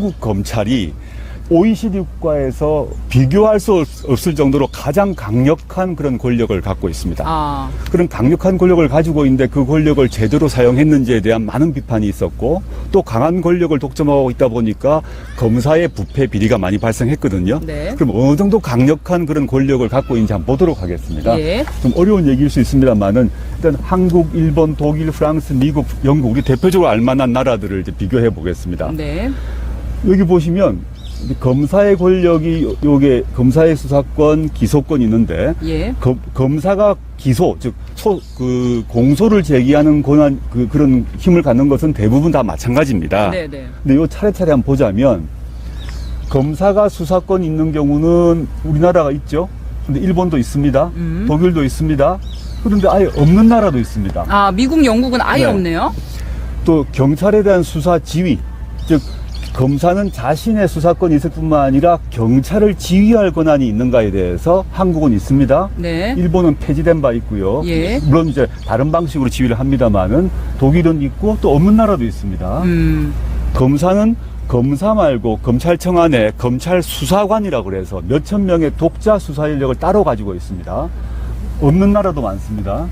한국 검찰이 OECD 국가에서 비교할 수 없을 정도로 가장 강력한 그런 권력을 갖고 있습니다. 그런 강력한 권력을 가지고 있는데 그 권력을 제대로 사용했는지에 대한 많은 비판이 있었고, 또 강한 권력을 독점하고 있다 보니까 검사의 부패 비리가 많이 발생했거든요. 네. 그럼 어느 정도 강력한 그런 권력을 갖고 있는지 한번 보도록 하겠습니다. 예. 좀 어려운 얘기일 수 있습니다만은 일단 한국, 일본, 독일, 프랑스, 미국, 영국, 우리 대표적으로 알만한 나라들을 이제 비교해 보겠습니다. 네. 여기 보시면 검사의 권력이 요게 검사의 수사권, 기소권이 있는데, 예. 검사가 기소, 즉 공소를 제기하는 권한, 그런 힘을 갖는 것은 대부분 다 마찬가지입니다. 네네. 근데 요 차례차례 한번 보자면, 검사가 수사권 있는 경우는 우리나라가 있죠. 근데 일본도 있습니다. 독일도 있습니다. 그런데 아예 없는 나라도 있습니다. 미국, 영국은 아예 네. 없네요. 또 경찰에 대한 수사 지휘, 즉 검사는 자신의 수사권이 있을 뿐만 아니라 경찰을 지휘할 권한이 있는가에 대해서 한국은 있습니다. 네. 일본은 폐지된 바 있고요. 예. 물론 이제 다른 방식으로 지휘를 합니다만은 독일은 있고 또 없는 나라도 있습니다. 검사는 검사 말고 검찰청 안에 검찰 수사관이라고 그래서 몇천 명의 독자 수사 인력을 따로 가지고 있습니다. 없는 나라도 많습니다.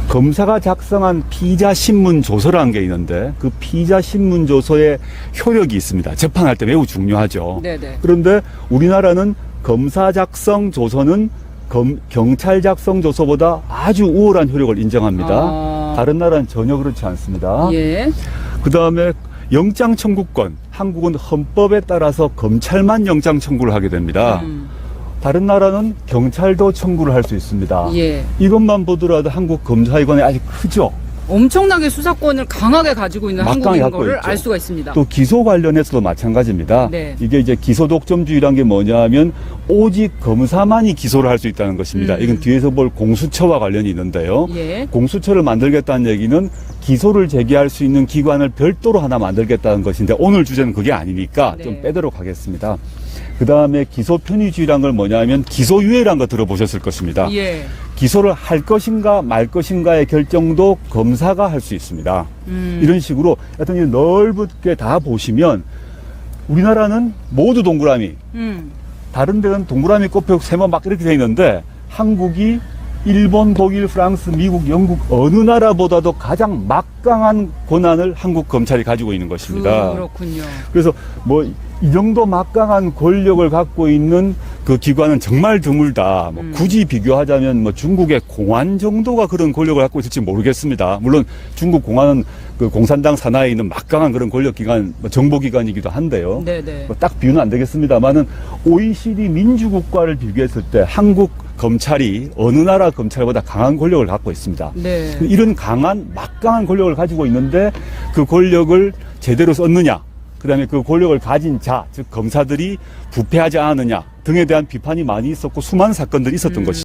검사가 작성한 피의자 신문 조서라는 게 있는데, 그 피의자 신문 조서에 효력이 있습니다. 재판할 때 매우 중요하죠. 네네. 그런데 우리나라는 검사 작성 조서는 경찰 작성 조서보다 아주 우월한 효력을 인정합니다. 다른 나라는 전혀 그렇지 않습니다. 예. 그 다음에 영장 청구권. 한국은 헌법에 따라서 검찰만 영장 청구를 하게 됩니다. 다른 나라는 경찰도 청구를 할 수 있습니다. 예. 이것만 보더라도 한국 검사기관이 아주 크죠. 엄청나게 수사권을 강하게 가지고 있는 막강히 한국인 갖고 거를 있죠. 알 수가 있습니다. 또 기소 관련해서도 마찬가지입니다. 네. 이게 이제 기소 독점주의란 게 뭐냐면 오직 검사만이 기소를 할 수 있다는 것입니다. 이건 뒤에서 볼 공수처와 관련이 있는데요. 예. 공수처를 만들겠다는 얘기는 기소를 제기할 수 있는 기관을 별도로 하나 만들겠다는 것인데, 오늘 주제는 그게 아니니까 네. 좀 빼도록 하겠습니다. 그 다음에 기소 편의주의란 걸 뭐냐면 기소유예란 거 들어보셨을 것입니다. 예. 기소를 할 것인가 말 것인가의 결정도 검사가 할 수 있습니다. 이런 식으로 하여튼 넓게 다 보시면 우리나라는 모두 동그라미, 다른 데는 동그라미 꼽혀 세모 막 이렇게 돼 있는데, 한국이 일본, 독일, 프랑스, 미국, 영국 어느 나라보다도 가장 막강한 권한을 한국 검찰이 가지고 있는 것입니다. 그렇군요. 그래서 뭐 이 정도 막강한 권력을 갖고 있는 그 기관은 정말 드물다. 뭐 굳이 비교하자면 뭐 중국의 공안 정도가 그런 권력을 갖고 있을지 모르겠습니다. 물론 중국 공안은 그 공산당 산하에 있는 막강한 그런 권력기관, 뭐 정보기관이기도 한데요. 네네. 뭐 딱 비유는 안 되겠습니다만은 OECD 민주국가를 비교했을 때 한국 검찰이 어느 나라 검찰보다 강한 권력을 갖고 있습니다. 네. 이런 강한 막강한 권력을 가지고 있는데 그 권력을 제대로 썼느냐, 그다음에 그 권력을 가진 자, 즉 검사들이 부패하지 않느냐 등에 대한 비판이 많이 있었고 수많은 사건들이 있었던 것이죠.